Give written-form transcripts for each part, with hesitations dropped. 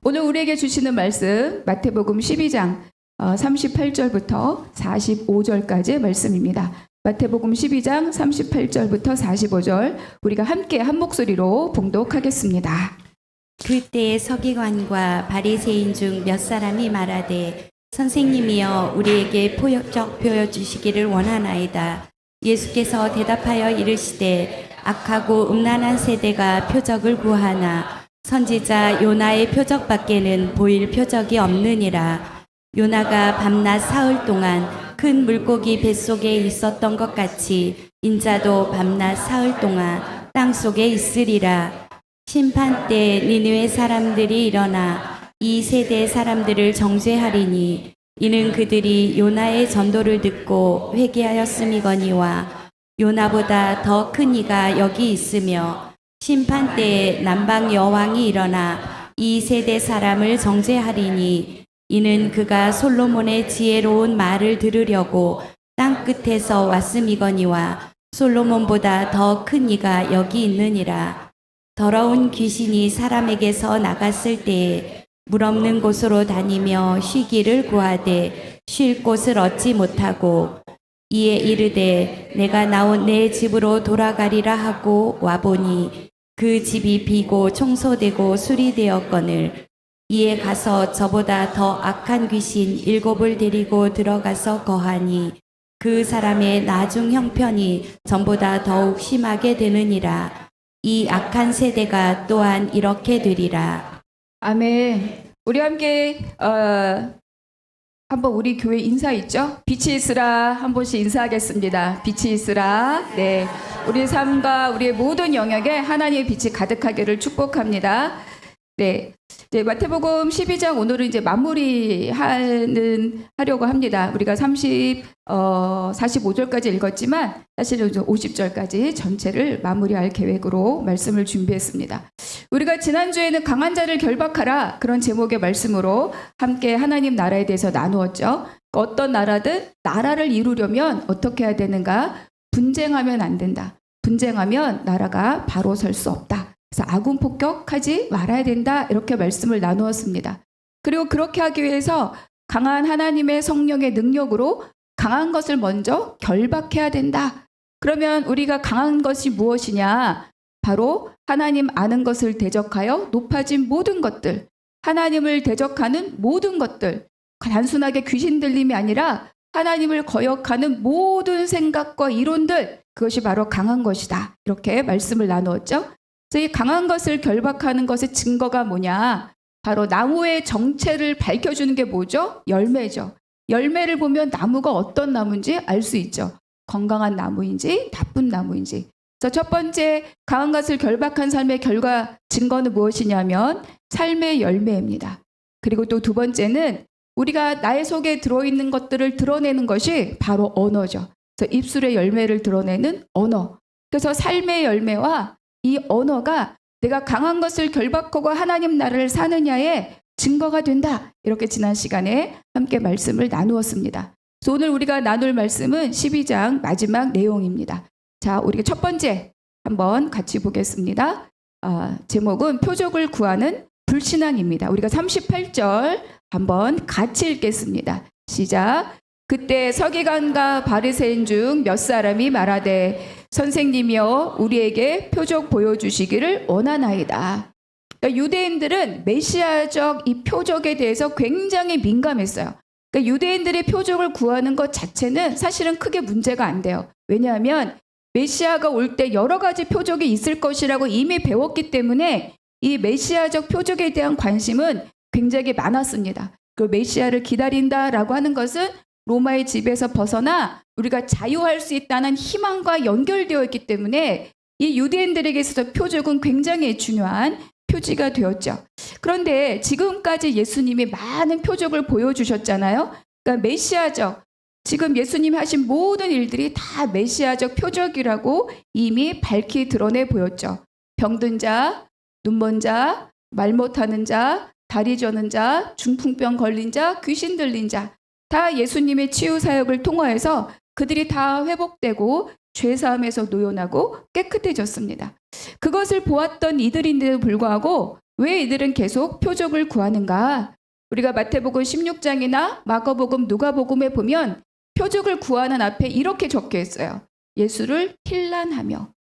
오늘 우리에게 주시는 말씀 마태복음 12장 38절부터 45절까지의 말씀입니다. 마태복음 12장 38절부터 45절 우리가 함께 한 목소리로 봉독하겠습니다. 그때의 서기관과 바리새인 중 몇 사람이 말하되 선생님이여 우리에게 표적 보여주시기를 원하나이다. 예수께서 대답하여 이르시되 악하고 음란한 세대가 표적을 구하나 선지자 요나의 표적밖에는 보일 표적이 없느니라. 요나가 밤낮 사흘 동안 큰 물고기 뱃속에 있었던 것 같이 인자도 밤낮 사흘 동안 땅 속에 있으리라. 심판 때 니느웨 사람들이 일어나 이 세대 사람들을 정죄하리니 이는 그들이 요나의 전도를 듣고 회개하였음이거니와 요나보다 더 큰 이가 여기 있으며 심판 때에 남방 여왕이 일어나 이 세대 사람을 정죄하리니 이는 그가 솔로몬의 지혜로운 말을 들으려고 땅 끝에서 왔음이거니와 솔로몬보다 더 큰 이가 여기 있느니라. 더러운 귀신이 사람에게서 나갔을 때에 물 없는 곳으로 다니며 쉬기를 구하되 쉴 곳을 얻지 못하고 이에 이르되 내가 나온 내 집으로 돌아가리라 하고 와보니 그 집이 비고 청소되고 수리되었거늘 이에 가서 저보다 더 악한 귀신 7을 데리고 들어가서 거하니 그 사람의 나중 형편이 전보다 더욱 심하게 되느니라. 이 악한 세대가 또한 이렇게 되리라. 아멘. 우리 함께 한번 우리 교회 인사 있죠? 빛이 있으라 한 번씩 인사하겠습니다. 빛이 있으라. 네, 우리 삶과 우리의 모든 영역에 하나님의 빛이 가득하기를 축복합니다. 네, 마태복음 12장 오늘은 이제 마무리하려고 합니다. 우리가 45절까지 읽었지만 사실은 이제 50절까지 전체를 마무리할 계획으로 말씀을 준비했습니다. 우리가 지난주에는 강한 자를 결박하라 그런 제목의 말씀으로 함께 하나님 나라에 대해서 나누었죠. 어떤 나라든 나라를 이루려면 어떻게 해야 되는가? 분쟁하면 안 된다. 분쟁하면 나라가 바로 설 수 없다. 그래서 아군 폭격하지 말아야 된다. 이렇게 말씀을 나누었습니다. 그리고 그렇게 하기 위해서 강한 하나님의 성령의 능력으로 강한 것을 먼저 결박해야 된다. 그러면 우리가 강한 것이 무엇이냐? 바로 하나님 아는 것을 대적하여 높아진 모든 것들, 하나님을 대적하는 모든 것들, 단순하게 귀신 들림이 아니라 하나님을 거역하는 모든 생각과 이론들, 그것이 바로 강한 것이다. 이렇게 말씀을 나누었죠. 이 강한 것을 결박하는 것의 증거가 뭐냐? 바로 나무의 정체를 밝혀주는 게 뭐죠? 열매죠. 열매를 보면 나무가 어떤 나무인지 알 수 있죠. 건강한 나무인지 나쁜 나무인지. 첫 번째 강한 것을 결박한 삶의 결과 증거는 무엇이냐면 삶의 열매입니다. 그리고 또 두 번째는 우리가 나의 속에 들어있는 것들을 드러내는 것이 바로 언어죠. 그래서 입술의 열매를 드러내는 언어. 그래서 삶의 열매와 이 언어가 내가 강한 것을 결박하고 하나님 나라를 사느냐의 증거가 된다. 이렇게 지난 시간에 함께 말씀을 나누었습니다. 그래서 오늘 우리가 나눌 말씀은 12장 마지막 내용입니다. 자, 우리가 첫 번째 한번 같이 보겠습니다. 제목은 표적을 구하는 불신앙입니다. 우리가 38절 한번 같이 읽겠습니다. 시작. 그때 서기관과 바리새인 중 몇 사람이 말하되 선생님이여 우리에게 표적 보여주시기를 원하나이다. 그러니까 유대인들은 메시아적 이 표적에 대해서 굉장히 민감했어요. 그러니까 유대인들의 표적을 구하는 것 자체는 사실은 크게 문제가 안 돼요. 왜냐하면 메시아가 올 때 여러 가지 표적이 있을 것이라고 이미 배웠기 때문에 이 메시아적 표적에 대한 관심은 굉장히 많았습니다. 그 메시아를 기다린다라고 하는 것은 로마의 지배에서 벗어나 우리가 자유할 수 있다는 희망과 연결되어 있기 때문에 이 유대인들에게 있어서 표적은 굉장히 중요한 표지가 되었죠. 그런데 지금까지 예수님이 많은 표적을 보여주셨잖아요. 그러니까 메시아적, 지금 예수님이 하신 모든 일들이 다 메시아적 표적이라고 이미 밝히 드러내 보였죠. 병든 자, 눈먼 자, 말 못하는 자, 다리 저는 자, 중풍병 걸린 자, 귀신 들린 자, 다 예수님의 치유 사역을 통하여서 그들이 다 회복되고 죄사함에서 노연하고 깨끗해졌습니다. 그것을 보았던 이들인데도 불구하고 왜 이들은 계속 표적을 구하는가? 우리가 마태복음 16장이나 마가복음, 누가복음에 보면 표적을 구하는 앞에 이렇게 적혀 있어요. 예수를 힐난하며,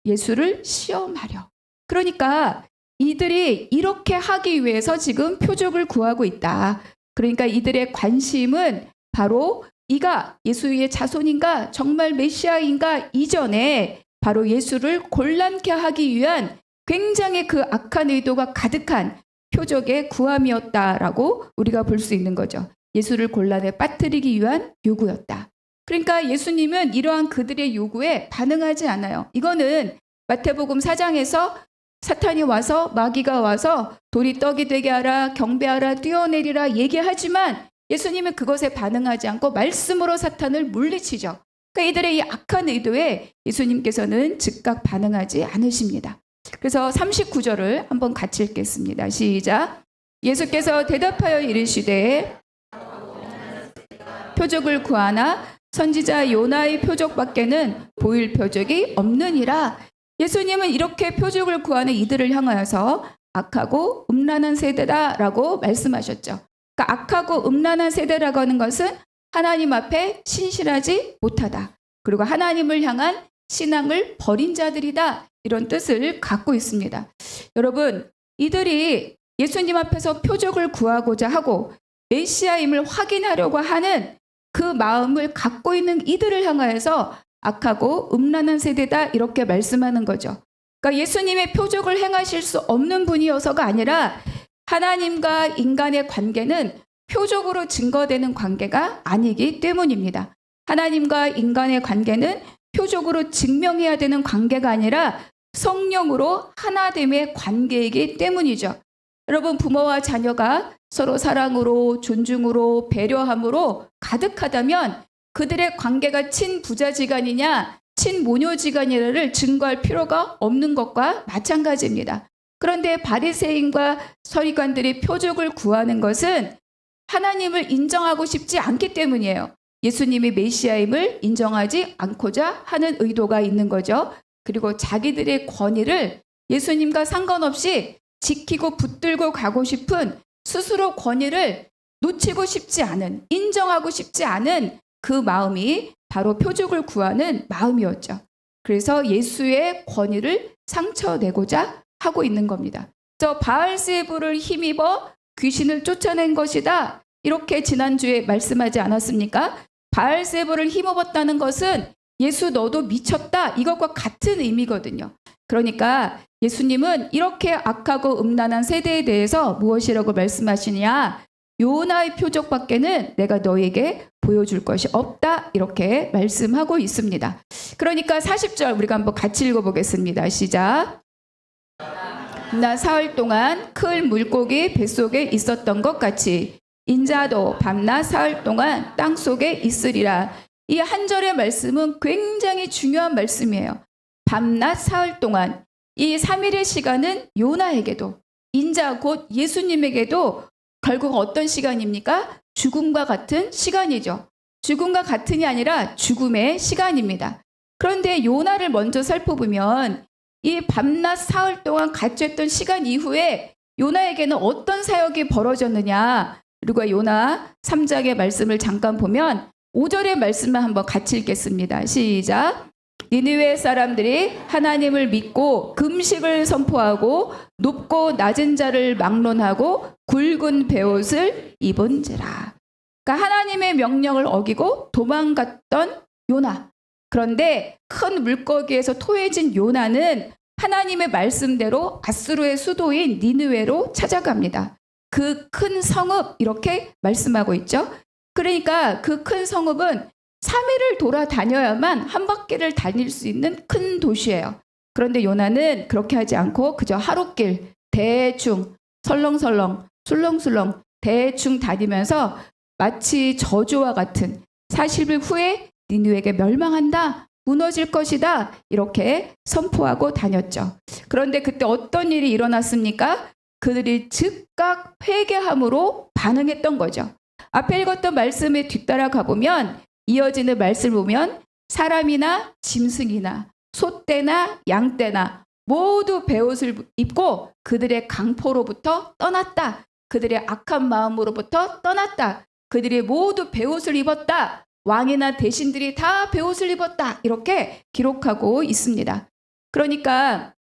예수를 시험하려. 그러니까 이들이 이렇게 하기 위해서 지금 표적을 구하고 있다. 그러니까 이들의 관심은 바로 이가 예수의 자손인가, 정말 메시아인가 이전에 바로 예수를 곤란케 하기 위한 굉장히 그 악한 의도가 가득한 표적의 구함이었다라고 우리가 볼 수 있는 거죠. 예수를 곤란에 빠뜨리기 위한 요구였다. 그러니까 예수님은 이러한 그들의 요구에 반응하지 않아요. 이거는 마태복음 4장에서 사탄이 와서, 마귀가 와서 돌이 떡이 되게 하라, 경배하라, 뛰어내리라 얘기하지만 예수님은 그것에 반응하지 않고 말씀으로 사탄을 물리치죠. 그러니까 이들의 이 악한 의도에 예수님께서는 즉각 반응하지 않으십니다. 그래서 39절을 한번 같이 읽겠습니다. 시작. 예수께서 대답하여 이르시되 표적을 구하나 선지자 요나의 표적밖에는 보일 표적이 없느니라. 예수님은 이렇게 표적을 구하는 이들을 향하여서 악하고 음란한 세대다라고 말씀하셨죠. 그러니까 악하고 음란한 세대라고 하는 것은 하나님 앞에 신실하지 못하다. 그리고 하나님을 향한 신앙을 버린 자들이다. 이런 뜻을 갖고 있습니다. 여러분, 이들이 예수님 앞에서 표적을 구하고자 하고 메시아임을 확인하려고 하는 그 마음을 갖고 있는 이들을 향하여서 악하고 음란한 세대다 이렇게 말씀하는 거죠. 그러니까 예수님의 표적을 행하실 수 없는 분이어서가 아니라 하나님과 인간의 관계는 표적으로 증거되는 관계가 아니기 때문입니다. 하나님과 인간의 관계는 표적으로 증명해야 되는 관계가 아니라 성령으로 하나됨의 관계이기 때문이죠. 여러분, 부모와 자녀가 서로 사랑으로, 존중으로, 배려함으로 가득하다면 그들의 관계가 친부자지간이냐 친모녀지간이냐를 증거할 필요가 없는 것과 마찬가지입니다. 그런데 바리새인과 서기관들이 표적을 구하는 것은 하나님을 인정하고 싶지 않기 때문이에요. 예수님이 메시아임을 인정하지 않고자 하는 의도가 있는 거죠. 그리고 자기들의 권위를 예수님과 상관없이 지키고 붙들고 가고 싶은 스스로 권위를 놓치고 싶지 않은, 인정하고 싶지 않은 그 마음이 바로 표적을 구하는 마음이었죠. 그래서 예수의 권위를 상처내고자 하고 있는 겁니다. 저 바알세불을 힘입어 귀신을 쫓아낸 것이다. 이렇게 지난주에 말씀하지 않았습니까? 바알세불을 힘입었다는 것은 예수 너도 미쳤다. 이것과 같은 의미거든요. 그러니까 예수님은 이렇게 악하고 음란한 세대에 대해서 무엇이라고 말씀하시냐? 요나의 표적밖에는 내가 너에게 보여줄 것이 없다. 이렇게 말씀하고 있습니다. 그러니까 40절 우리가 한번 같이 읽어보겠습니다. 시작. 나 사흘 동안 큰 물고기 뱃속에 있었던 것 같이 인자도 밤낮 사흘 동안 땅속에 있으리라. 이 한 절의 말씀은 굉장히 중요한 말씀이에요. 밤낮 사흘 동안 이 3일의 시간은 요나에게도 인자 곧 예수님에게도 결국 어떤 시간입니까? 죽음과 같은 시간이죠. 죽음과 같은이 아니라 죽음의 시간입니다. 그런데 요나를 먼저 살펴보면 이 밤낮 사흘 동안 갇혔던 시간 이후에 요나에게는 어떤 사역이 벌어졌느냐. 그리고 요나 3장의 말씀을 잠깐 보면 5절의 말씀만 한번 같이 읽겠습니다. 시작. 니느웨 사람들이 하나님을 믿고 금식을 선포하고 높고 낮은 자를 막론하고 굵은 베옷을 입은지라. 그러니까 하나님의 명령을 어기고 도망갔던 요나. 그런데 큰 물고기에서 토해진 요나는 하나님의 말씀대로 아수르의 수도인 니느웨로 찾아갑니다. 그 큰 성읍 이렇게 말씀하고 있죠. 그러니까 그 큰 성읍은 3일을 돌아다녀야만 한 바퀴를 다닐 수 있는 큰 도시예요. 그런데 요나는 그렇게 하지 않고 그저 하루길 대충 설렁설렁 술렁술렁 대충 다니면서 마치 저주와 같은 40일 후에 니느웨가 멸망한다. 무너질 것이다. 이렇게 선포하고 다녔죠. 그런데 그때 어떤 일이 일어났습니까? 그들이 즉각 회개함으로 반응했던 거죠. 앞에 읽었던 말씀에 뒤따라 가보면 이어지는 말씀을 보면 사람이나 짐승이나 소떼나 양떼나 모두 베옷을 입고 그들의 강포로부터 떠났다. 그들의 악한 마음으로부터 떠났다. 그들이 모두 베옷을 입었다. 왕이나 대신들이 다 베옷을 입었다. 이렇게 기록하고 있습니다. 그러니까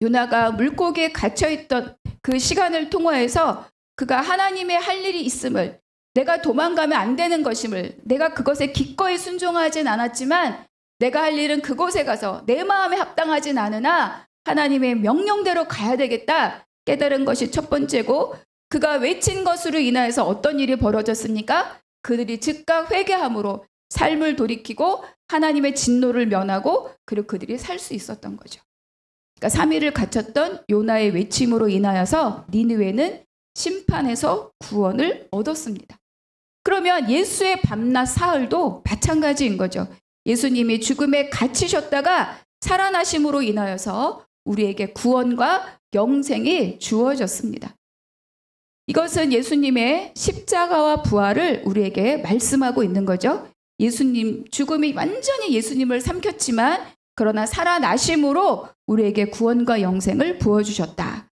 요나가 물고기에 갇혀있던 그 시간을 통하여서 그가 하나님의 할 일이 있음을, 내가 도망가면 안 되는 것임을, 내가 그것에 기꺼이 순종하진 않았지만 내가 할 일은 그곳에 가서 내 마음에 합당하진 않으나 하나님의 명령대로 가야 되겠다 깨달은 것이 첫 번째고, 그가 외친 것으로 인하여서 어떤 일이 벌어졌습니까? 그들이 즉각 회개함으로 삶을 돌이키고 하나님의 진노를 면하고 그리고 그들이 살 수 있었던 거죠. 그러니까 3일을 갇혔던 요나의 외침으로 인하여서 니느웨는 심판에서 구원을 얻었습니다. 그러면 예수의 밤낮 사흘도 마찬가지인 거죠. 예수님이 죽음에 갇히셨다가 살아나심으로 인하여서 우리에게 구원과 영생이 주어졌습니다. 이것은 예수님의 십자가와 부활을 우리에게 말씀하고 있는 거죠. 예수님, 죽음이 완전히 예수님을 삼켰지만 그러나 살아나심으로 우리에게 구원과 영생을 부어주셨다.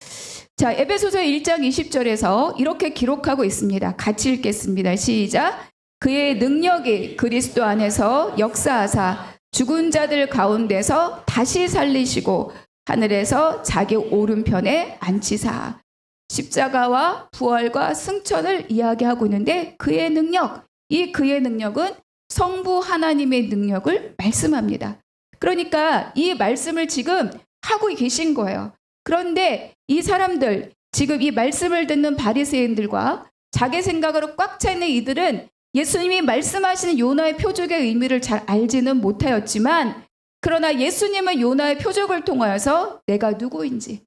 자, 에베소서 1장 20절에서 이렇게 기록하고 있습니다. 같이 읽겠습니다. 시작. 그의 능력이 그리스도 안에서 역사하사 죽은 자들 가운데서 다시 살리시고 하늘에서 자기 오른편에 앉히사. 십자가와 부활과 승천을 이야기하고 있는데 그의 능력, 이 그의 능력은 성부 하나님의 능력을 말씀합니다. 그러니까 이 말씀을 지금 하고 계신 거예요. 그런데 이 사람들, 지금 이 말씀을 듣는 바리새인들과 자기 생각으로 꽉 차 있는 이들은 예수님이 말씀하시는 요나의 표적의 의미를 잘 알지는 못하였지만, 그러나 예수님은 요나의 표적을 통하여서 내가 누구인지,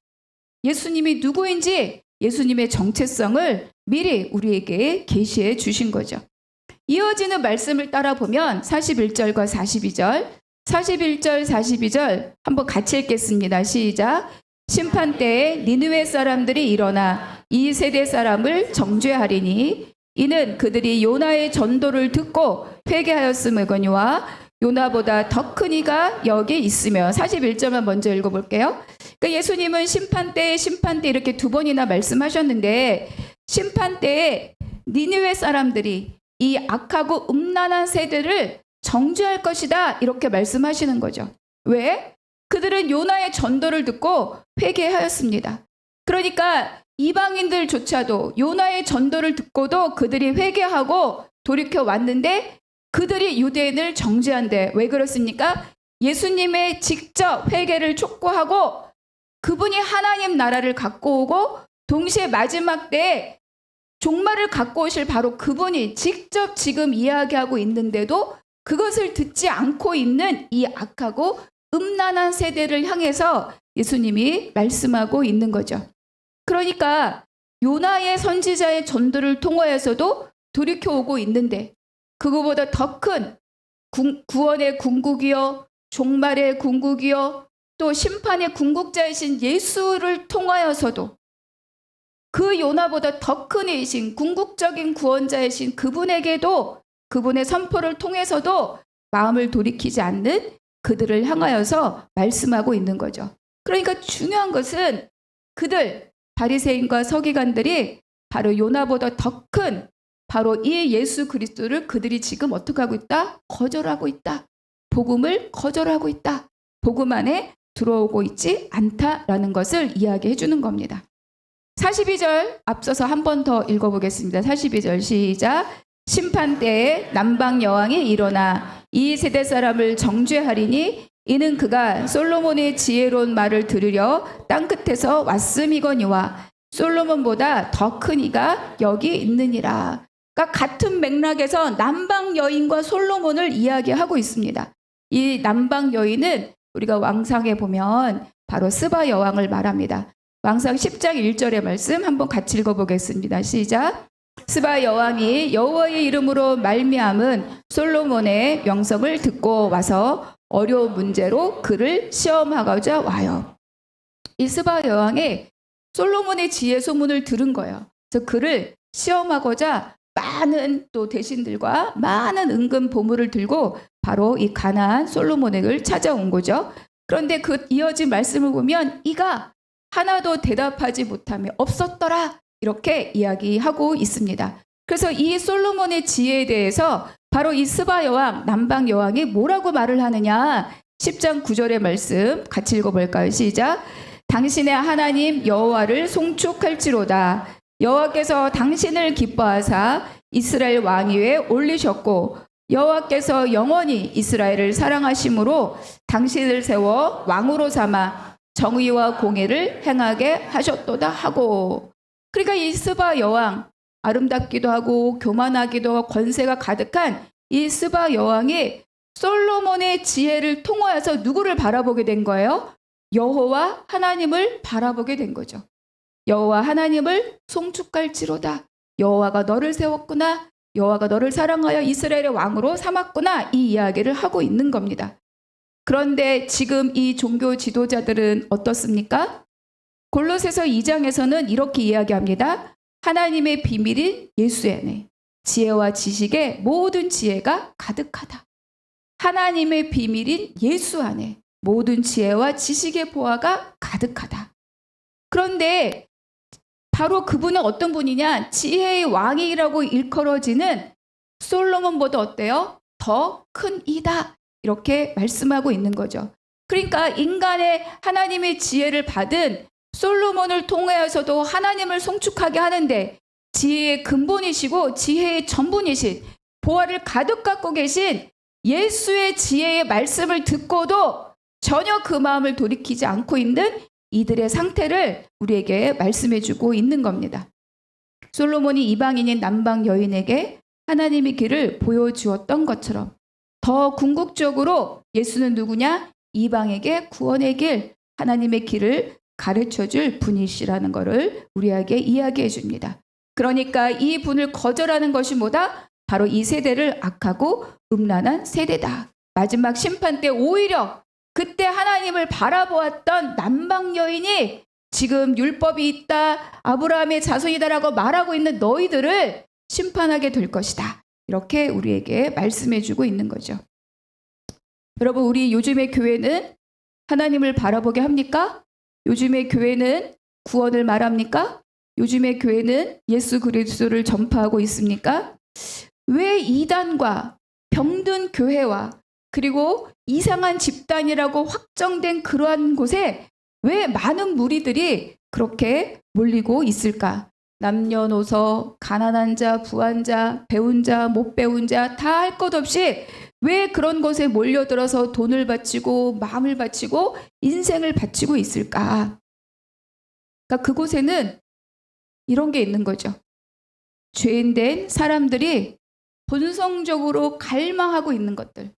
예수님이 누구인지, 예수님의 정체성을 미리 우리에게 계시해 주신 거죠. 이어지는 말씀을 따라 보면 41절과 42절, 41절, 42절 한번 같이 읽겠습니다. 시작. 심판 때에 니느웨 사람들이 일어나 이 세대 사람을 정죄하리니 이는 그들이 요나의 전도를 듣고 회개하였음이거니와 요나보다 더 큰 이가 여기 있으며. 41절만 먼저 읽어볼게요. 그러니까 예수님은 심판 때 이렇게 두 번이나 말씀하셨는데, 심판 때에 니느웨 사람들이 이 악하고 음란한 세대를 정죄할 것이다 이렇게 말씀하시는 거죠. 왜? 그들은 요나의 전도를 듣고 회개하였습니다. 그러니까 이방인들조차도 요나의 전도를 듣고도 그들이 회개하고 돌이켜 왔는데 그들이 유대인을 정죄한대. 왜 그렇습니까? 예수님의 직접 회개를 촉구하고 그분이 하나님 나라를 갖고 오고 동시에 마지막 때에 종말을 갖고 오실 바로 그분이 직접 지금 이야기하고 있는데도 그것을 듣지 않고 있는 이 악하고 음란한 세대를 향해서 예수님이 말씀하고 있는 거죠. 그러니까 요나의 선지자의 전도를 통하여서도 돌이켜 오고 있는데 그거보다 더 큰 구원의 궁극이요, 종말의 궁극이요, 또 심판의 궁극자이신 예수를 통하여서도 그 요나보다 더 큰 이신 궁극적인 구원자이신 그분에게도 그분의 선포를 통해서도 마음을 돌이키지 않는 그들을 향하여서 말씀하고 있는 거죠. 그러니까 중요한 것은 그들 바리새인과 서기관들이 바로 요나보다 더 큰 바로 이 예수 그리스도를 그들이 지금 어떻게 하고 있다? 거절하고 있다. 복음을 거절하고 있다. 복음 안에 들어오고 있지 않다라는 것을 이야기해 주는 겁니다. 42절 앞서서 한 번 더 읽어보겠습니다. 42절 시작. 심판 때에 남방 여왕이 일어나 이 세대 사람을 정죄하리니 이는 그가 솔로몬의 지혜로운 말을 들으려 땅끝에서 왔음이거니와 솔로몬보다 더 큰 이가 여기 있느니라. 그러니까 같은 맥락에서 남방 여인과 솔로몬을 이야기하고 있습니다. 이 남방 여인은 우리가 왕상에 보면 바로 스바 여왕을 말합니다. 왕상 10장 1절의 말씀 한번 같이 읽어보겠습니다. 시작. 스바 여왕이 여호와의 이름으로 말미암은 솔로몬의 명성을 듣고 와서 어려운 문제로 그를 시험하고자 와요. 이 스바 여왕이 솔로몬의 지혜 소문을 들은 거예요. 그래서 그를 시험하고자 많은 또 대신들과 많은 은금 보물을 들고 바로 이 가나안 솔로몬에게 찾아온 거죠. 그런데 그 이어진 말씀을 보면 이가 하나도 대답하지 못하며 없었더라 이렇게 이야기하고 있습니다. 그래서 이 솔로몬의 지혜에 대해서 바로 이 스바 여왕, 남방 여왕이 뭐라고 말을 하느냐, 10장 9절의 말씀 같이 읽어볼까요? 시작. 당신의 하나님 여호와를 송축할지로다. 여호와께서 당신을 기뻐하사 이스라엘 왕위에 올리셨고 여호와께서 영원히 이스라엘을 사랑하심으로 당신을 세워 왕으로 삼아 정의와 공의를 행하게 하셨도다 하고. 그러니까 이 스바 여왕, 아름답기도 하고 교만하기도 하고 권세가 가득한 이 스바 여왕이 솔로몬의 지혜를 통하여서 누구를 바라보게 된 거예요? 여호와 하나님을 바라보게 된 거죠. 여호와 하나님을 송축할지로다. 여호와가 너를 세웠구나. 여호와가 너를 사랑하여 이스라엘의 왕으로 삼았구나. 이 이야기를 하고 있는 겁니다. 그런데 지금 이 종교 지도자들은 어떻습니까? 골로새서 2장에서는 이렇게 이야기합니다. 하나님의 비밀인 예수 안에 지혜와 지식의 모든 지혜가 가득하다. 하나님의 비밀인 예수 안에 모든 지혜와 지식의 보화가 가득하다. 그런데 바로 그분은 어떤 분이냐? 지혜의 왕이라고 일컬어지는 솔로몬보다 어때요? 더 큰 이다. 이렇게 말씀하고 있는 거죠. 그러니까 인간의 하나님의 지혜를 받은 솔로몬을 통하여서도 하나님을 송축하게 하는데 지혜의 근본이시고 지혜의 전분이신 보화를 가득 갖고 계신 예수의 지혜의 말씀을 듣고도 전혀 그 마음을 돌이키지 않고 있는 이들의 상태를 우리에게 말씀해주고 있는 겁니다. 솔로몬이 이방인인 남방 여인에게 하나님의 길을 보여주었던 것처럼 더 궁극적으로 예수는 누구냐? 이방에게 구원의 길, 하나님의 길을 가르쳐줄 분이시라는 것을 우리에게 이야기해 줍니다. 그러니까 이 분을 거절하는 것이 뭐다? 바로 이 세대를 악하고 음란한 세대다. 마지막 심판 때 오히려 그때 하나님을 바라보았던 남방 여인이 지금 율법이 있다, 아브라함의 자손이다라고 말하고 있는 너희들을 심판하게 될 것이다. 이렇게 우리에게 말씀해주고 있는 거죠. 여러분, 우리 요즘의 교회는 하나님을 바라보게 합니까? 요즘의 교회는 구원을 말합니까? 요즘의 교회는 예수 그리스도를 전파하고 있습니까? 왜 이단과 병든 교회와 그리고 이상한 집단이라고 확정된 그러한 곳에 왜 많은 무리들이 그렇게 몰리고 있을까? 남녀노소, 가난한 자, 부한 자, 배운 자, 못 배운 자 다 할 것 없이 왜 그런 곳에 몰려들어서 돈을 바치고 마음을 바치고 인생을 바치고 있을까? 그러니까 그곳에는 이런 게 있는 거죠. 죄인된 사람들이 본성적으로 갈망하고 있는 것들,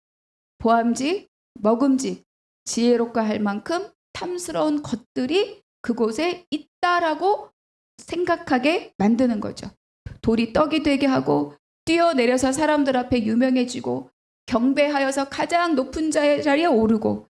보암직, 먹음직, 지혜롭고 할 만큼 탐스러운 것들이 그곳에 있다라고 생각하게 만드는 거죠. 돌이 떡이 되게 하고 뛰어내려서 사람들 앞에 유명해지고 경배하여서 가장 높은 자리에 오르고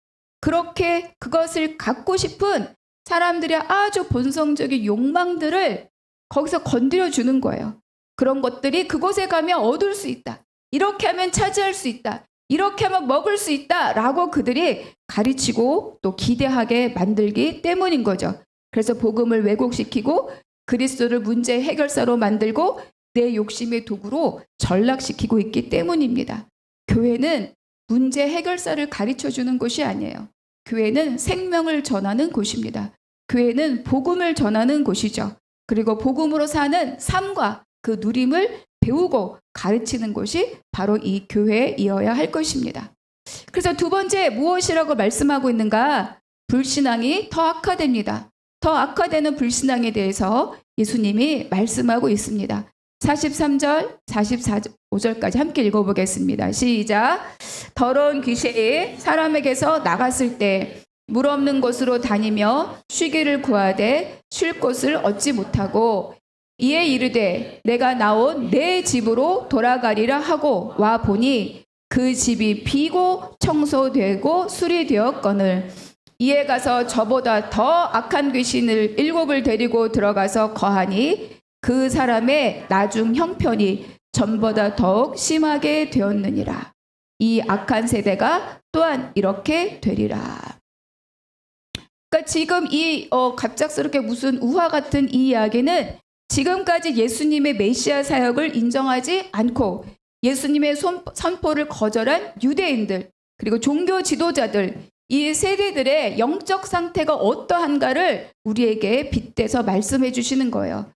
그렇게 그것을 갖고 싶은 사람들의 아주 본성적인 욕망들을 거기서 건드려 주는 거예요. 그런 것들이 그곳에 가면 얻을 수 있다. 이렇게 하면 차지할 수 있다. 이렇게 하면 먹을 수 있다라고 그들이 가르치고 또 기대하게 만들기 때문인 거죠. 그래서 복음을 왜곡시키고 그리스도를 문제 해결사로 만들고 내 욕심의 도구로 전락시키고 있기 때문입니다. 교회는 문제 해결사를 가르쳐주는 곳이 아니에요. 교회는 생명을 전하는 곳입니다. 교회는 복음을 전하는 곳이죠. 그리고 복음으로 사는 삶과 그 누림을 배우고 가르치는 곳이 바로 이 교회이어야 할 것입니다. 그래서 두 번째 무엇이라고 말씀하고 있는가? 불신앙이 더 악화됩니다. 더 악화되는 불신앙에 대해서 예수님이 말씀하고 있습니다. 43절, 44절까지 함께 읽어보겠습니다. 시작. 더러운 귀신이 사람에게서 나갔을 때 물 없는 곳으로 다니며 쉬기를 구하되 쉴 곳을 얻지 못하고 이에 이르되 내가 나온 내 집으로 돌아가리라 하고 와 보니 그 집이 비고 청소되고 수리되었거늘 이에 가서 저보다 더 악한 귀신을 7을 데리고 들어가서 거하니 그 사람의 나중 형편이 전보다 더욱 심하게 되었느니라. 이 악한 세대가 또한 이렇게 되리라. 그러니까 지금 이 갑작스럽게 무슨 우화 같은 이 이야기는 지금까지 예수님의 메시아 사역을 인정하지 않고 예수님의 선포를 거절한 유대인들 그리고 종교 지도자들 이 세대들의 영적 상태가 어떠한가를 우리에게 빗대서 말씀해 주시는 거예요.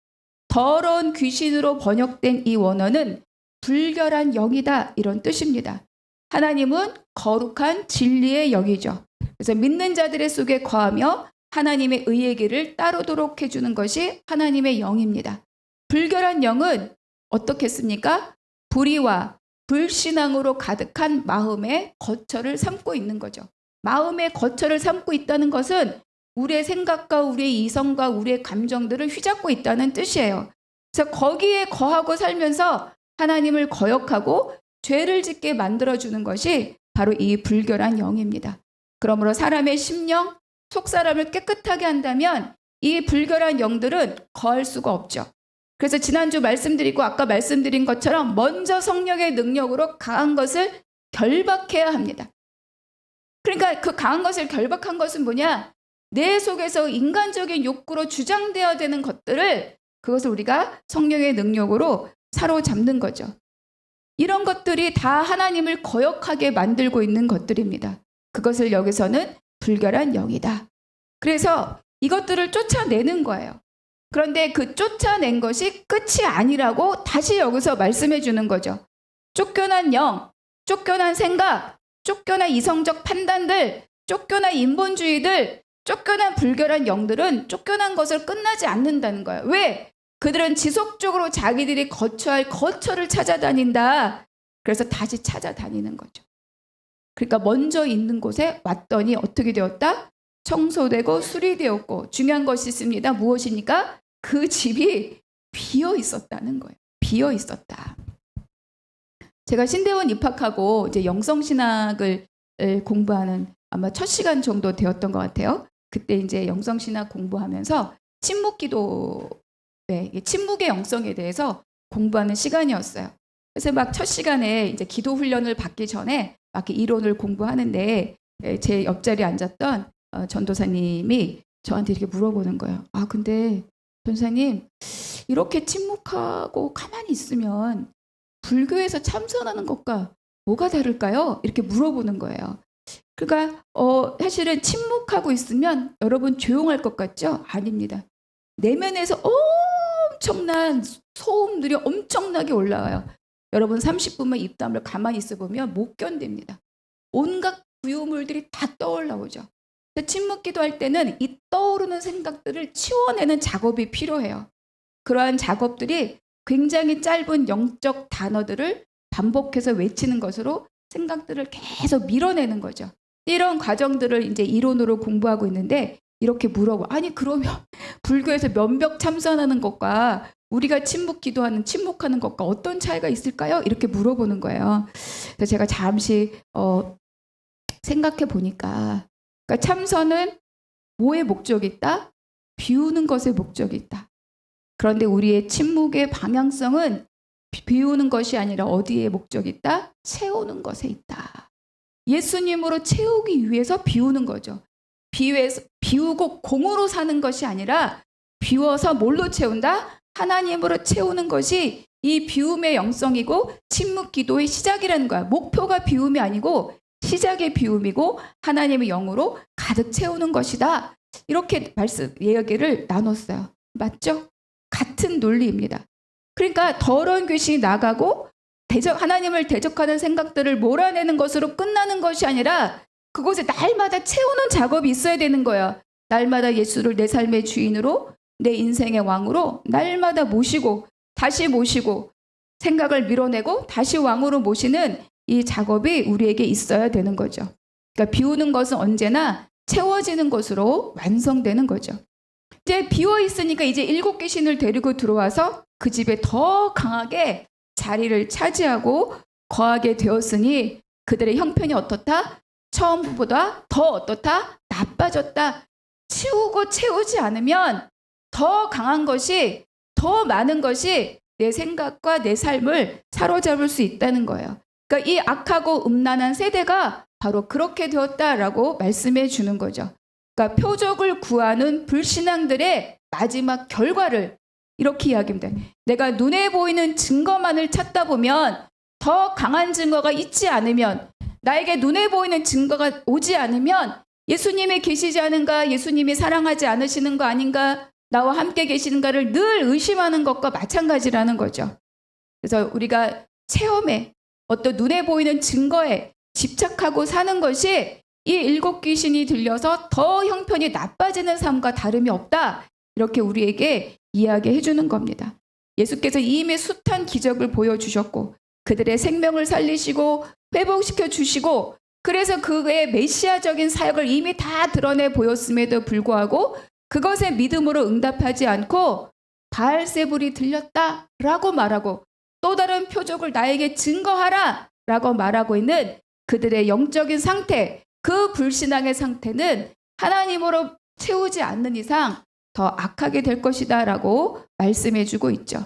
더러운 귀신으로 번역된 이 원어는 불결한 영이다 이런 뜻입니다. 하나님은 거룩한 진리의 영이죠. 그래서 믿는 자들의 속에 거하며 하나님의 의의 길을 따르도록 해주는 것이 하나님의 영입니다. 불결한 영은 어떻겠습니까? 불의와 불신앙으로 가득한 마음의 거처를 삼고 있는 거죠. 마음의 거처를 삼고 있다는 것은 우리의 생각과 우리의 이성과 우리의 감정들을 휘잡고 있다는 뜻이에요. 그래서 거기에 거하고 살면서 하나님을 거역하고 죄를 짓게 만들어주는 것이 바로 이 불결한 영입니다. 그러므로 사람의 심령, 속사람을 깨끗하게 한다면 이 불결한 영들은 거할 수가 없죠. 그래서 지난주 말씀드리고 아까 말씀드린 것처럼 먼저 성령의 능력으로 강한 것을 결박해야 합니다. 그러니까 그 강한 것을 결박한 것은 뭐냐? 내 속에서 인간적인 욕구로 주장되어야 되는 것들을 그것을 우리가 성령의 능력으로 사로잡는 거죠. 이런 것들이 다 하나님을 거역하게 만들고 있는 것들입니다. 그것을 여기서는 불결한 영이다. 그래서 이것들을 쫓아내는 거예요. 그런데 그 쫓아낸 것이 끝이 아니라고 다시 여기서 말씀해 주는 거죠. 쫓겨난 영, 쫓겨난 생각, 쫓겨난 이성적 판단들, 쫓겨난 인본주의들, 쫓겨난 불결한 영들은 쫓겨난 것을 끝나지 않는다는 거예요. 왜? 그들은 지속적으로 자기들이 거처할 거처를 찾아다닌다. 그래서 다시 찾아다니는 거죠. 그러니까 먼저 있는 곳에 왔더니 어떻게 되었다? 청소되고 수리되었고 중요한 것이 있습니다. 무엇입니까? 그 집이 비어 있었다는 거예요. 비어 있었다. 제가 신대원 입학하고 이제 영성신학을 공부하는 아마 첫 시간 정도 되었던 것 같아요. 그때 이제 영성신학 공부하면서 침묵기도, 침묵의 영성에 대해서 공부하는 시간이었어요. 그래서 막 첫 시간에 이제 기도 훈련을 받기 전에 막 이론을 공부하는데 제 옆자리에 앉았던 전도사님이 저한테 이렇게 물어보는 거예요. 아, 근데 전사님, 이렇게 침묵하고 가만히 있으면 불교에서 참선하는 것과 뭐가 다를까요? 이렇게 물어보는 거예요. 그러니까 사실은 침묵하고 있으면 여러분 조용할 것 같죠? 아닙니다. 내면에서 엄청난 소음들이 엄청나게 올라와요. 여러분 30분만 입담을 가만히 있어 보면 못 견딥니다. 온갖 부유물들이 다 떠올라오죠. 침묵 기도할 때는 이 떠오르는 생각들을 치워내는 작업이 필요해요. 그러한 작업들이 굉장히 짧은 영적 단어들을 반복해서 외치는 것으로 생각들을 계속 밀어내는 거죠. 이런 과정들을 이제 이론으로 공부하고 있는데 이렇게 물어봐. 아니 그러면 불교에서 면벽 참선하는 것과 우리가 침묵하는 것과 어떤 차이가 있을까요? 이렇게 물어보는 거예요. 그래서 제가 잠시 생각해 보니까 그러니까 참선은 뭐의 목적이 있다? 비우는 것의 목적이 있다. 그런데 우리의 침묵의 방향성은 비우는 것이 아니라 어디에 목적이 있다? 채우는 것에 있다. 예수님으로 채우기 위해서 비우는 거죠. 비우고 공으로 사는 것이 아니라 비워서 뭘로 채운다? 하나님으로 채우는 것이 이 비움의 영성이고 침묵 기도의 시작이라는 거야. 목표가 비움이 아니고 시작의 비움이고 하나님의 영으로 가득 채우는 것이다. 이렇게 이야기를 나눴어요. 맞죠? 같은 논리입니다. 그러니까 더러운 귀신이 나가고 하나님을 대적하는 생각들을 몰아내는 것으로 끝나는 것이 아니라 그곳에 날마다 채우는 작업이 있어야 되는 거야. 날마다 예수를 내 삶의 주인으로 내 인생의 왕으로 날마다 모시고 다시 모시고 생각을 밀어내고 다시 왕으로 모시는 이 작업이 우리에게 있어야 되는 거죠. 그러니까 비우는 것은 언제나 채워지는 것으로 완성되는 거죠. 이제 비워 있으니까 이제 7 귀신을 데리고 들어와서 그 집에 더 강하게 자리를 차지하고 거하게 되었으니 그들의 형편이 어떻다? 처음보다 더 어떻다? 나빠졌다. 치우고 채우지 않으면 더 강한 것이, 더 많은 것이 내 생각과 내 삶을 사로잡을 수 있다는 거예요. 그러니까 이 악하고 음란한 세대가 바로 그렇게 되었다라고 말씀해 주는 거죠. 그러니까 표적을 구하는 불신앙들의 마지막 결과를 이렇게 이야기합니다. 내가 눈에 보이는 증거만을 찾다 보면 더 강한 증거가 있지 않으면, 나에게 눈에 보이는 증거가 오지 않으면 예수님이 계시지 않은가, 예수님이 사랑하지 않으시는 거 아닌가, 나와 함께 계시는가를 늘 의심하는 것과 마찬가지라는 거죠. 그래서 우리가 체험에, 어떤 눈에 보이는 증거에 집착하고 사는 것이 이 일곱 귀신이 들려서 더 형편이 나빠지는 삶과 다름이 없다, 이렇게 우리에게 이야기해 주는 겁니다. 예수께서 이미 숱한 기적을 보여주셨고 그들의 생명을 살리시고 회복시켜 주시고, 그래서 그의 메시아적인 사역을 이미 다 드러내 보였음에도 불구하고 그것에 믿음으로 응답하지 않고 바알세불이 들렸다라고 말하고 또 다른 표적을 나에게 증거하라 라고 말하고 있는 그들의 영적인 상태, 그 불신앙의 상태는 하나님으로 채우지 않는 이상 더 악하게 될 것이다 라고 말씀해 주고 있죠.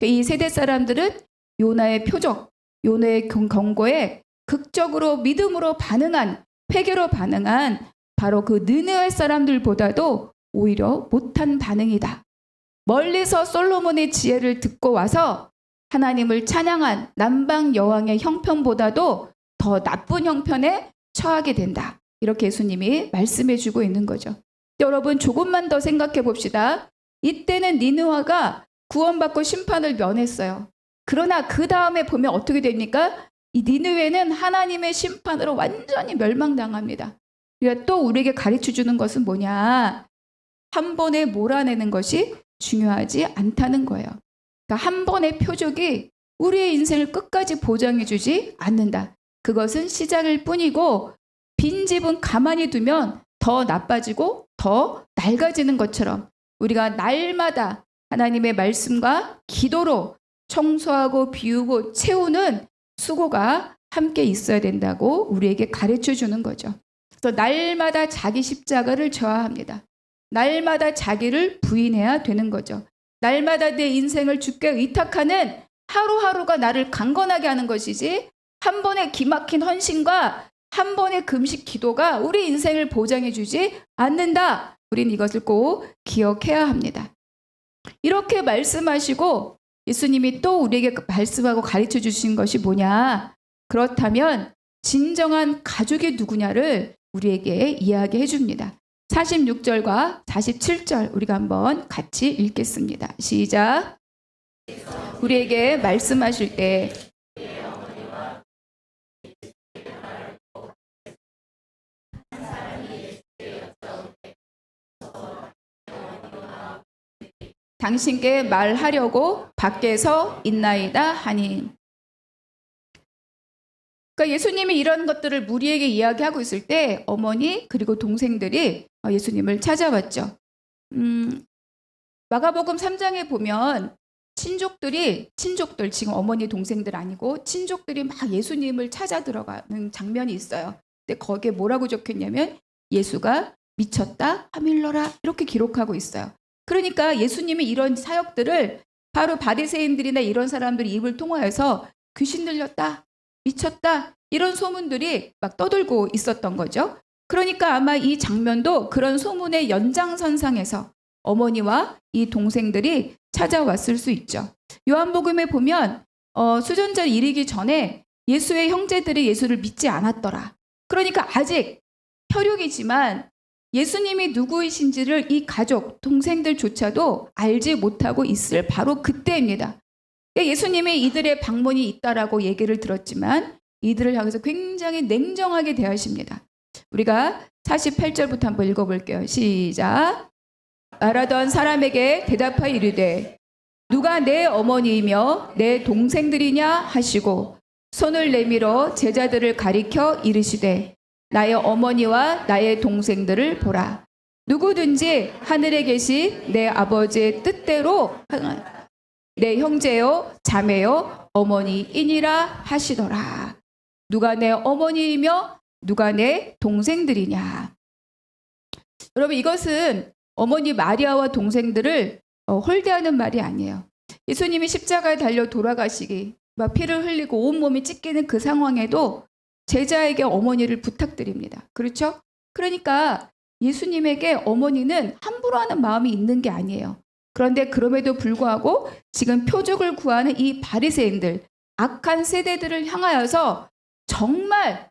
이 세대 사람들은 요나의 표적, 요나의 경고에 극적으로 믿음으로 반응한, 회개로 반응한 바로 그 느느웨 사람들보다도 오히려 못한 반응이다. 멀리서 솔로몬의 지혜를 듣고 와서 하나님을 찬양한 남방 여왕의 형편보다도 더 나쁜 형편에 처하게 된다. 이렇게 예수님이 말씀해 주고 있는 거죠. 여러분, 조금만 더 생각해 봅시다. 이때는 니느웨가 구원받고 심판을 면했어요. 그러나 그 다음에 보면 어떻게 됩니까? 이 니느웨는 하나님의 심판으로 완전히 멸망당합니다. 그러니까 또 우리에게 가르쳐 주는 것은 뭐냐? 한 번에 몰아내는 것이 중요하지 않다는 거예요. 그러니까 한 번의 표적이 우리의 인생을 끝까지 보장해 주지 않는다. 그것은 시작일 뿐이고, 빈집은 가만히 두면 더 나빠지고 더 낡아지는 것처럼 우리가 날마다 하나님의 말씀과 기도로 청소하고 비우고 채우는 수고가 함께 있어야 된다고 우리에게 가르쳐 주는 거죠. 그래서 날마다 자기 십자가를 져야 합니다. 날마다 자기를 부인해야 되는 거죠. 날마다 내 인생을 주께 의탁하는 하루하루가 나를 강건하게 하는 것이지, 한 번의 기막힌 헌신과 한 번의 금식 기도가 우리 인생을 보장해 주지 않는다. 우린 이것을 꼭 기억해야 합니다. 이렇게 말씀하시고 예수님이 또 우리에게 말씀하고 가르쳐 주신 것이 뭐냐? 그렇다면 진정한 가족이 누구냐를 우리에게 이야기해 줍니다. 46절과 47절 우리가 한번 같이 읽겠습니다. 시작. 우리에게 말씀하실 때 당신께 말하려고 밖에서 있나이다 하니. 그러니까 예수님이 이런 것들을 무리에게 이야기하고 있을 때 어머니 그리고 동생들이 예수님을 찾아왔죠. 마가복음 3장에 보면 친족들, 지금 어머니 동생들 아니고 친족들이 막 예수님을 찾아 들어가는 장면이 있어요. 근데 거기에 뭐라고 적혔냐면 예수가 미쳤다 하밀러라 이렇게 기록하고 있어요. 그러니까 예수님이 이런 사역들을 바로 바리새인들이나 이런 사람들이 입을 통하여서 귀신 들렸다, 미쳤다 이런 소문들이 막 떠돌고 있었던 거죠. 그러니까 아마 이 장면도 그런 소문의 연장선상에서 어머니와 이 동생들이 찾아왔을 수 있죠. 요한복음에 보면 수전절 이르기 전에 예수의 형제들이 예수를 믿지 않았더라. 그러니까 아직 혈육이지만 예수님이 누구이신지를 이 가족, 동생들조차도 알지 못하고 있을 바로 그때입니다. 예수님이 이들의 방문이 있다라고 얘기를 들었지만 이들을 향해서 굉장히 냉정하게 대하십니다. 우리가 48절부터 한번 읽어볼게요. 시작. 말하던 사람에게 대답하여 이르되 누가 내 어머니이며 내 동생들이냐 하시고 손을 내밀어 제자들을 가리켜 이르시되 나의 어머니와 나의 동생들을 보라. 누구든지 하늘에 계신 내 아버지의 뜻대로 내 형제요 자매요 어머니이니라 하시더라. 누가 내 어머니이며 누가 내 동생들이냐. 여러분, 이것은 어머니 마리아와 동생들을 홀대하는 말이 아니에요. 예수님이 십자가에 달려 돌아가시기, 막 피를 흘리고 온몸이 찢기는 그 상황에도 제자에게 어머니를 부탁드립니다. 그렇죠? 그러니까 예수님에게 어머니는 함부로 하는 마음이 있는 게 아니에요. 그런데 그럼에도 불구하고 지금 표적을 구하는 이 바리새인들, 악한 세대들을 향하여서 정말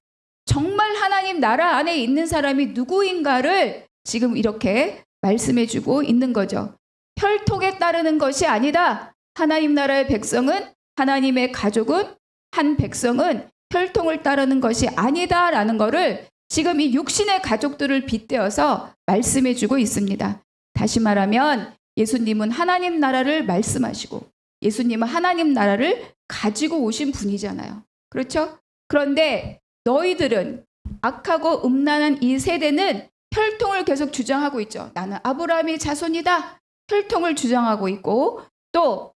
하나님 나라 안에 있는 사람이 누구인가를 지금 이렇게 말씀해주고 있는 거죠. 혈통에 따르는 것이 아니다. 하나님 나라의 백성은, 하나님의 가족은, 한 백성은 혈통을 따르는 것이 아니다라는 것을 지금 이 육신의 가족들을 빗대어서 말씀해주고 있습니다. 다시 말하면 예수님은 하나님 나라를 말씀하시고 예수님은 하나님 나라를 가지고 오신 분이잖아요. 그렇죠? 그런데 너희들은, 악하고 음란한 이 세대는 혈통을 계속 주장하고 있죠. 나는 아브라함의 자손이다. 혈통을 주장하고 있고, 또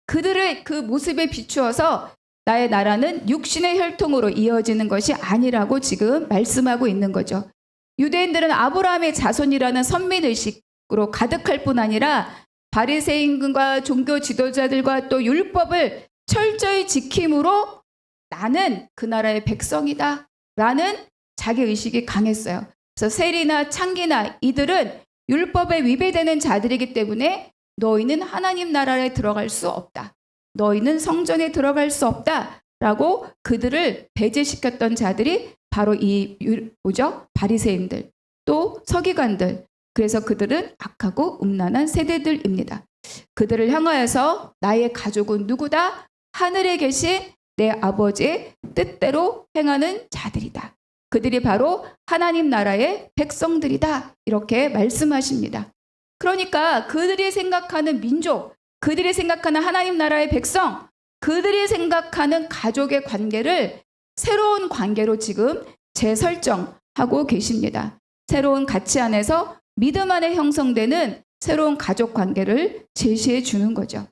그들의 그 모습에 비추어서 나의 나라는 육신의 혈통으로 이어지는 것이 아니라고 지금 말씀하고 있는 거죠. 유대인들은 아브라함의 자손이라는 선민의식으로 가득할 뿐 아니라 바리새인과 종교 지도자들과 또 율법을 철저히 지킴으로 나는 그 나라의 백성이다 라는 자기의식이 강했어요. 그래서 세리나 창기나 이들은 율법에 위배되는 자들이기 때문에 너희는 하나님 나라에 들어갈 수 없다. 너희는 성전에 들어갈 수 없다 라고 그들을 배제시켰던 자들이 바로 이 바리새인들, 또 서기관들. 그래서 그들은 악하고 음란한 세대들입니다. 그들을 향하여서 나의 가족은 누구다? 하늘에 계신 내 아버지의 뜻대로 행하는 자들이다. 그들이 바로 하나님 나라의 백성들이다. 이렇게 말씀하십니다. 그러니까 그들이 생각하는 민족, 그들이 생각하는 하나님 나라의 백성, 그들이 생각하는 가족의 관계를 새로운 관계로 지금 재설정하고 계십니다. 새로운 가치 안에서 믿음 안에 형성되는 새로운 가족 관계를 제시해 주는 거죠.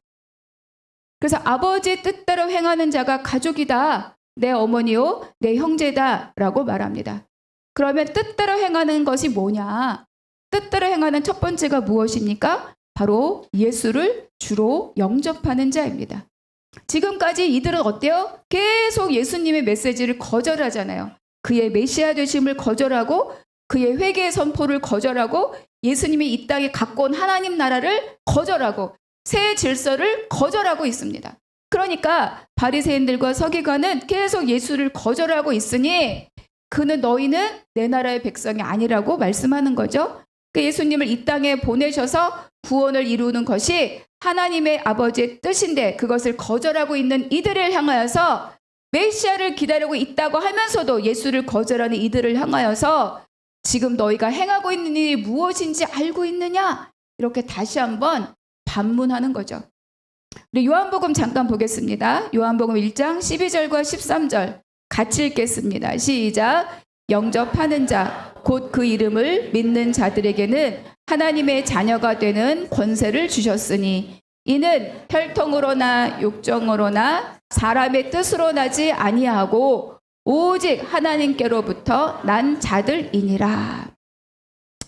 그래서 아버지의 뜻대로 행하는 자가 가족이다. 내 어머니요, 내 형제다 라고 말합니다. 그러면 뜻대로 행하는 것이 뭐냐? 뜻대로 행하는 첫 번째가 무엇입니까? 바로 예수를 주로 영접하는 자입니다. 지금까지 이들은 어때요? 계속 예수님의 메시지를 거절하잖아요. 그의 메시아 되심을 거절하고 그의 회개의 선포를 거절하고 예수님이 이 땅에 갖고 온 하나님 나라를 거절하고 새 질서를 거절하고 있습니다. 그러니까 바리새인들과 서기관은 계속 예수를 거절하고 있으니 너희는 내 나라의 백성이 아니라고 말씀하는 거죠. 예수님을 이 땅에 보내셔서 구원을 이루는 것이 하나님의 아버지의 뜻인데 그것을 거절하고 있는 이들을 향하여서 메시아를 기다리고 있다고 하면서도 예수를 거절하는 이들을 향하여서 지금 너희가 행하고 있는 일이 무엇인지 알고 있느냐? 이렇게 다시 한번 반문하는 거죠. 우리 요한복음 잠깐 보겠습니다. 요한복음 1장 12절과 13절 같이 읽겠습니다. 시작. 영접하는 자, 곧 그 이름을 믿는 자들에게는 하나님의 자녀가 되는 권세를 주셨으니 이는 혈통으로나 육정으로나 사람의 뜻으로 나지 아니하고 오직 하나님께로부터 난 자들이니라.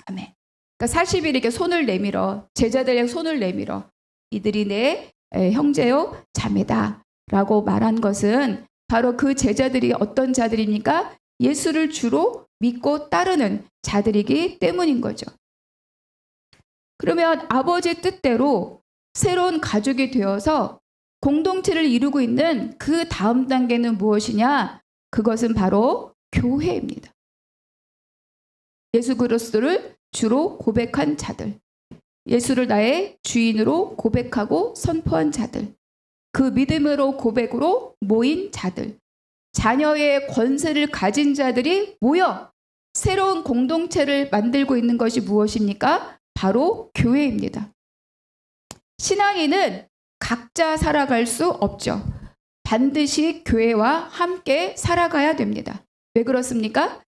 아멘. 그러니까 40일에게 손을 내밀어, 제자들에게 손을 내밀어 이들이 내 형제요 자매다 라고 말한 것은 바로 그 제자들이 어떤 자들입니까? 예수를 주로 믿고 따르는 자들이기 때문인 거죠. 그러면 아버지의 뜻대로 새로운 가족이 되어서 공동체를 이루고 있는 그 다음 단계는 무엇이냐? 그것은 바로 교회입니다. 예수 그리스도를 주로 고백한 자들, 예수를 나의 주인으로 고백하고 선포한 자들, 그 믿음으로 고백으로 모인 자들, 자녀의 권세를 가진 자들이 모여 새로운 공동체를 만들고 있는 것이 무엇입니까? 바로 교회입니다. 신앙인은 각자 살아갈 수 없죠. 반드시 교회와 함께 살아가야 됩니다. 왜 그렇습니까?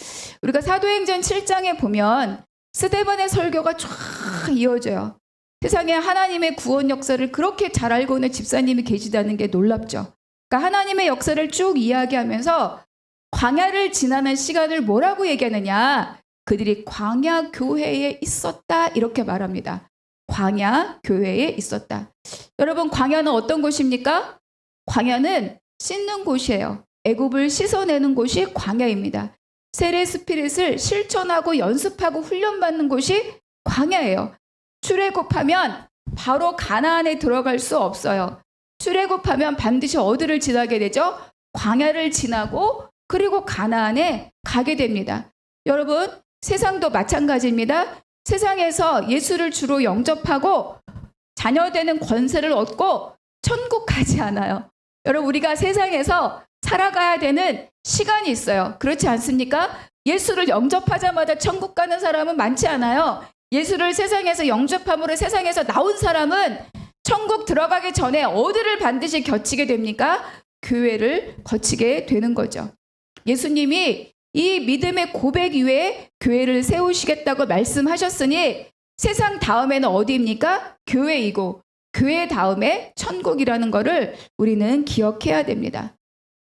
우리가 사도행전 7장에 보면 스데반의 설교가 쫙 이어져요. 세상에 하나님의 구원 역사를 그렇게 잘 알고 있는 집사님이 계시다는 게 놀랍죠. 그러니까 하나님의 역사를 쭉 이야기하면서 광야를 지나는 시간을 뭐라고 얘기하느냐? 그들이 광야 교회에 있었다 이렇게 말합니다. 광야 교회에 있었다. 여러분, 광야는 어떤 곳입니까? 광야는 씻는 곳이에요. 애굽을 씻어내는 곳이 광야입니다. 세례 스피릿을 실천하고 연습하고 훈련받는 곳이 광야예요. 출애굽하면 바로 가나안에 들어갈 수 없어요. 출애굽하면 반드시 어디를 지나게 되죠? 광야를 지나고 그리고 가나안에 가게 됩니다. 여러분, 세상도 마찬가지입니다. 세상에서 예수를 주로 영접하고 자녀되는 권세를 얻고 천국 가지 않아요. 여러분, 우리가 세상에서 살아가야 되는 시간이 있어요. 그렇지 않습니까? 예수를 영접하자마자 천국 가는 사람은 많지 않아요. 예수를 세상에서 영접함으로 세상에서 나온 사람은 천국 들어가기 전에 어디를 반드시 거치게 됩니까? 교회를 거치게 되는 거죠. 예수님이 이 믿음의 고백 위에 교회를 세우시겠다고 말씀하셨으니 세상 다음에는 어디입니까? 교회이고 교회 다음에 천국이라는 것을 우리는 기억해야 됩니다.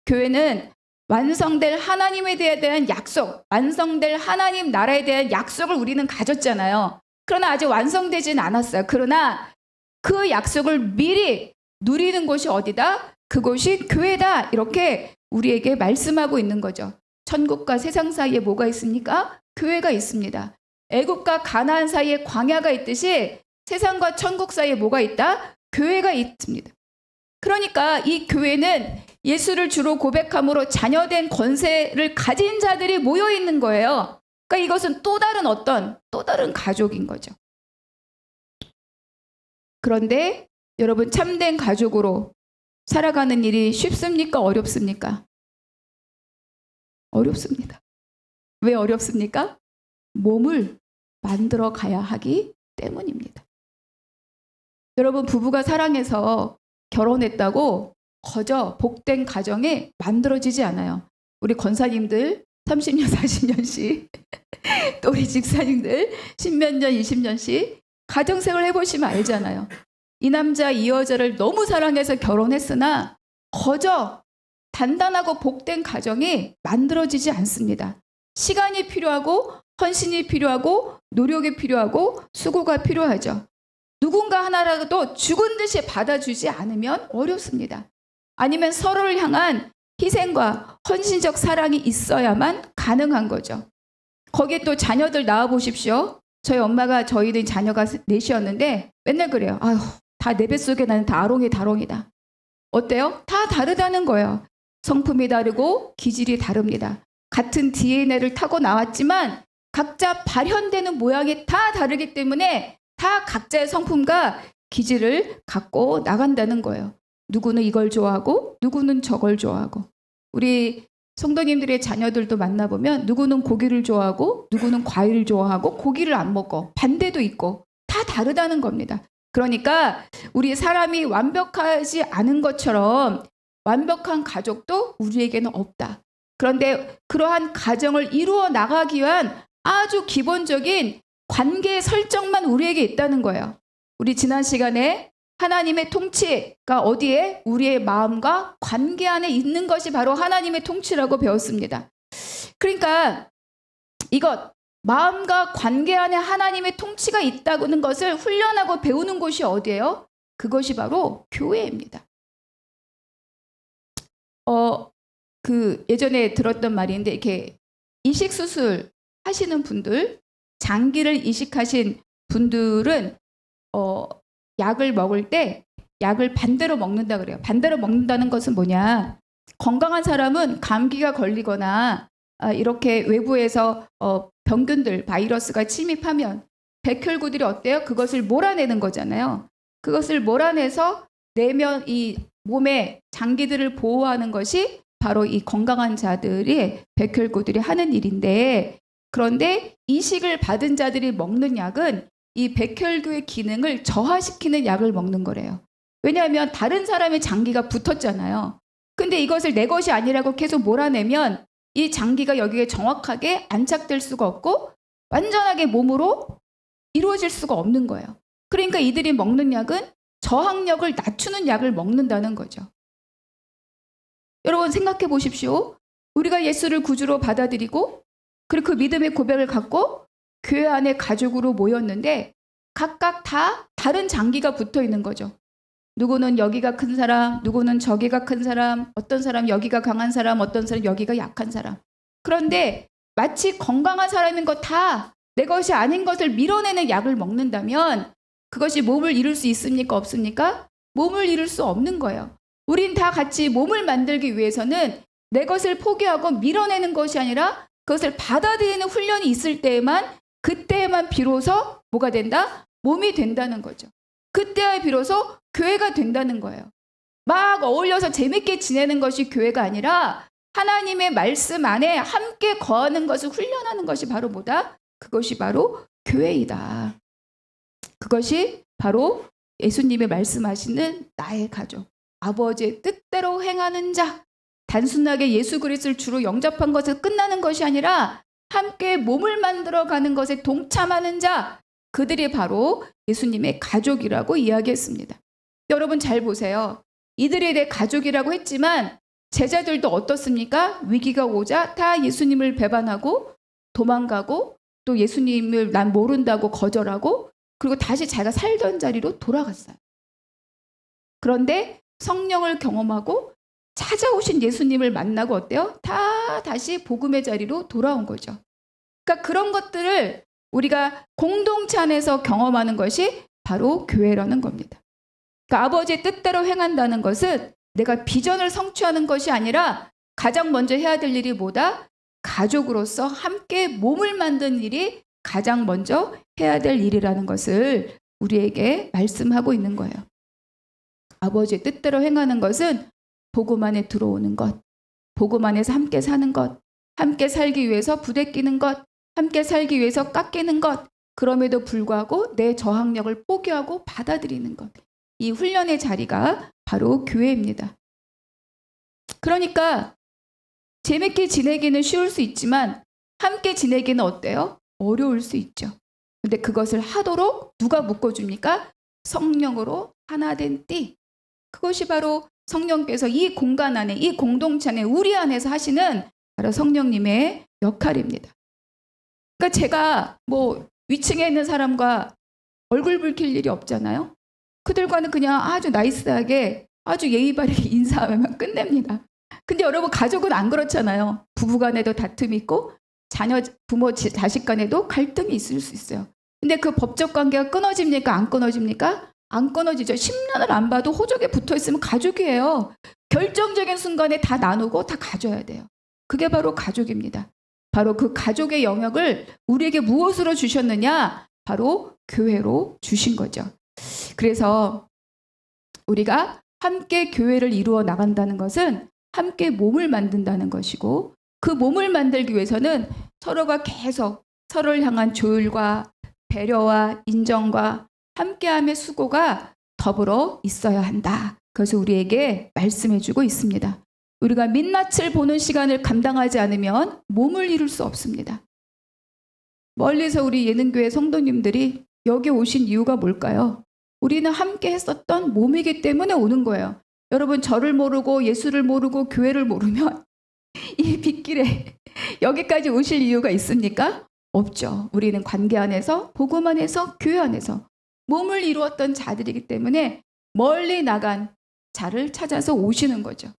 교회는 완성될 하나님에 대한 약속, 완성될 하나님 나라에 대한 약속을 우리는 가졌잖아요. 그러나 아직 완성되진 않았어요. 그러나 그 약속을 미리 누리는 곳이 어디다? 그곳이 교회다. 이렇게 우리에게 말씀하고 있는 거죠. 천국과 세상 사이에 뭐가 있습니까? 교회가 있습니다. 애국과 가나안 사이에 광야가 있듯이 세상과 천국 사이에 뭐가 있다? 교회가 있습니다. 그러니까 이 교회는 예수를 주로 고백함으로 자녀된 권세를 가진 자들이 모여 있는 거예요. 그러니까 이것은 또 다른 가족인 거죠. 그런데 여러분, 참된 가족으로 살아가는 일이 쉽습니까? 어렵습니까? 어렵습니다. 왜 어렵습니까? 몸을 만들어 가야 하기 때문입니다. 여러분, 부부가 사랑해서 결혼했다고 거저 복된 가정이 만들어지지 않아요. 우리 권사님들 30년, 40년씩 또 우리 집사님들 10몇 년, 20년씩 가정생활 해보시면 알잖아요. 이 남자, 이 여자를 너무 사랑해서 결혼했으나 거저 단단하고 복된 가정이 만들어지지 않습니다. 시간이 필요하고 헌신이 필요하고 노력이 필요하고 수고가 필요하죠. 누군가 하나라도 죽은 듯이 받아주지 않으면 어렵습니다. 아니면 서로를 향한 희생과 헌신적 사랑이 있어야만 가능한 거죠. 거기에 또 자녀들 낳아 보십시오. 저희 엄마가 저희들 자녀가 넷이었는데 맨날 그래요. 아휴, 다 내 뱃속에 나는 다 아롱이다. 어때요? 다 다르다는 거예요. 성품이 다르고 기질이 다릅니다. 같은 DNA를 타고 나왔지만 각자 발현되는 모양이 다 다르기 때문에 다 각자의 성품과 기질을 갖고 나간다는 거예요. 누구는 이걸 좋아하고 누구는 저걸 좋아하고. 우리 성도님들의 자녀들도 만나보면 누구는 고기를 좋아하고 누구는 과일을 좋아하고 고기를 안 먹고 반대도 있고 다 다르다는 겁니다. 그러니까 우리 사람이 완벽하지 않은 것처럼 완벽한 가족도 우리에게는 없다. 그런데 그러한 가정을 이루어 나가기 위한 아주 기본적인 관계 설정만 우리에게 있다는 거예요. 우리 지난 시간에 하나님의 통치가 어디에? 우리의 마음과 관계 안에 있는 것이 바로 하나님의 통치라고 배웠습니다. 그러니까 이것, 마음과 관계 안에 하나님의 통치가 있다는 것을 훈련하고 배우는 곳이 어디예요? 그것이 바로 교회입니다. 예전에 들었던 말인데, 이렇게 이식 수술 하시는 분들, 장기를 이식하신 분들은 약을 먹을 때 약을 반대로 먹는다 그래요. 반대로 먹는다는 것은 뭐냐? 건강한 사람은 감기가 걸리거나 이렇게 외부에서 병균들, 바이러스가 침입하면 백혈구들이 어때요? 그것을 몰아내는 거잖아요. 그것을 몰아내서 내면 이 몸의 장기들을 보호하는 것이 바로 이 건강한 자들이 백혈구들이 하는 일인데, 그런데 이식을 받은 자들이 먹는 약은 이 백혈구의 기능을 저하시키는 약을 먹는 거래요. 왜냐하면 다른 사람의 장기가 붙었잖아요. 근데 이것을 내 것이 아니라고 계속 몰아내면 이 장기가 여기에 정확하게 안착될 수가 없고 완전하게 몸으로 이루어질 수가 없는 거예요. 그러니까 이들이 먹는 약은 저항력을 낮추는 약을 먹는다는 거죠. 여러분 생각해 보십시오. 우리가 예수를 구주로 받아들이고 그리고 그 믿음의 고백을 갖고 교회 안에 가족으로 모였는데 각각 다 다른 장기가 붙어 있는 거죠. 누구는 여기가 큰 사람, 누구는 저기가 큰 사람, 어떤 사람 여기가 강한 사람, 어떤 사람 여기가 약한 사람. 그런데 마치 건강한 사람인 것 다 내 것이 아닌 것을 밀어내는 약을 먹는다면 그것이 몸을 이룰 수 있습니까? 없습니까? 몸을 이룰 수 없는 거예요. 우린 다 같이 몸을 만들기 위해서는 내 것을 포기하고 밀어내는 것이 아니라 그것을 받아들이는 훈련이 있을 때에만, 그때에만 비로소 뭐가 된다? 몸이 된다는 거죠. 그때야 비로소 교회가 된다는 거예요. 막 어울려서 재밌게 지내는 것이 교회가 아니라 하나님의 말씀 안에 함께 거하는 것을 훈련하는 것이 바로 뭐다? 그것이 바로 교회이다. 그것이 바로 예수님이 말씀하시는 나의 가족, 아버지의 뜻대로 행하는 자, 단순하게 예수 그리스도를 주로 영접한 것에 끝나는 것이 아니라 함께 몸을 만들어가는 것에 동참하는 자, 그들이 바로 예수님의 가족이라고 이야기했습니다. 여러분 잘 보세요. 이들이 내 가족이라고 했지만 제자들도 어떻습니까? 위기가 오자 다 예수님을 배반하고 도망가고 또 예수님을 난 모른다고 거절하고 그리고 다시 자기가 살던 자리로 돌아갔어요. 그런데 성령을 경험하고 찾아오신 예수님을 만나고 어때요? 다 다시 복음의 자리로 돌아온 거죠. 그러니까 그런 것들을 우리가 공동체 안에서 경험하는 것이 바로 교회라는 겁니다. 그러니까 아버지의 뜻대로 행한다는 것은 내가 비전을 성취하는 것이 아니라 가장 먼저 해야 될 일이 뭐다? 가족으로서 함께 몸을 만든 일이 가장 먼저 해야 될 일이라는 것을 우리에게 말씀하고 있는 거예요. 아버지의 뜻대로 행하는 것은 복음 안에 들어오는 것, 복음 안에서 함께 사는 것, 함께 살기 위해서 부대끼는 것, 함께 살기 위해서 깎이는 것, 그럼에도 불구하고 내 저항력을 포기하고 받아들이는 것. 이 훈련의 자리가 바로 교회입니다. 그러니까 재밌게 지내기는 쉬울 수 있지만 함께 지내기는 어때요? 어려울 수 있죠. 근데 그것을 하도록 누가 묶어줍니까? 성령으로 하나 된 띠. 그것이 바로 성령께서 이 공간 안에, 이 공동체 안에, 우리 안에서 하시는 바로 성령님의 역할입니다. 그러니까 제가 뭐 위층에 있는 사람과 얼굴 붉힐 일이 없잖아요. 그들과는 그냥 아주 나이스하게 아주 예의 바르게 인사하면 끝냅니다. 근데 여러분 가족은 안 그렇잖아요. 부부간에도 다툼이 있고 자녀, 부모, 자식 간에도 갈등이 있을 수 있어요. 근데 그 법적 관계가 끊어집니까? 안 끊어집니까? 안 끊어지죠. 10년을 안 봐도 호적에 붙어있으면 가족이에요. 결정적인 순간에 다 나누고 다 가져야 돼요. 그게 바로 가족입니다. 바로 그 가족의 영역을 우리에게 무엇으로 주셨느냐? 바로 교회로 주신 거죠. 그래서 우리가 함께 교회를 이루어 나간다는 것은 함께 몸을 만든다는 것이고, 그 몸을 만들기 위해서는 서로가 계속 서로를 향한 조율과 배려와 인정과 함께함의 수고가 더불어 있어야 한다. 그것을 우리에게 말씀해주고 있습니다. 우리가 민낯을 보는 시간을 감당하지 않으면 몸을 이룰 수 없습니다. 멀리서 우리 예능교회 성도님들이 여기 오신 이유가 뭘까요? 우리는 함께 했었던 몸이기 때문에 오는 거예요. 여러분 저를 모르고 예수를 모르고 교회를 모르면 이 빗길에 여기까지 오실 이유가 있습니까? 없죠. 우리는 관계 안에서, 복음 안에서, 교회 안에서 몸을 이루었던 자들이기 때문에 멀리 나간 자를 찾아서 오시는 거죠.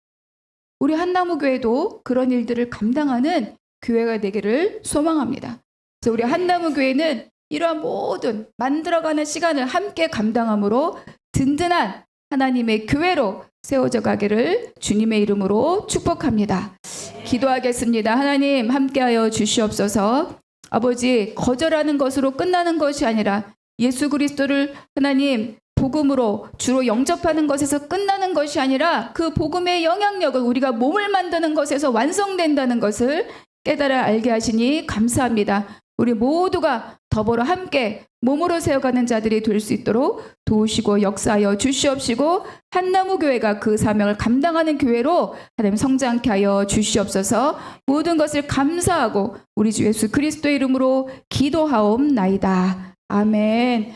우리 한나무교회도 그런 일들을 감당하는 교회가 되기를 소망합니다. 그래서 우리 한나무교회는 이러한 모든 만들어가는 시간을 함께 감당함으로 든든한 하나님의 교회로 세워져 가기를 주님의 이름으로 축복합니다. 기도하겠습니다. 하나님 함께하여 주시옵소서. 아버지, 거절하는 것으로 끝나는 것이 아니라 예수 그리스도를 하나님 복음으로 주로 영접하는 것에서 끝나는 것이 아니라 그 복음의 영향력을 우리가 몸을 만드는 것에서 완성된다는 것을 깨달아 알게 하시니 감사합니다. 우리 모두가 더불어 함께 몸으로 세워가는 자들이 될 수 있도록 도우시고 역사하여 주시옵시고 한나무교회가 그 사명을 감당하는 교회로 하나님 성장케 하여 주시옵소서. 모든 것을 감사하고 우리 주 예수 그리스도의 이름으로 기도하옵나이다. 아멘.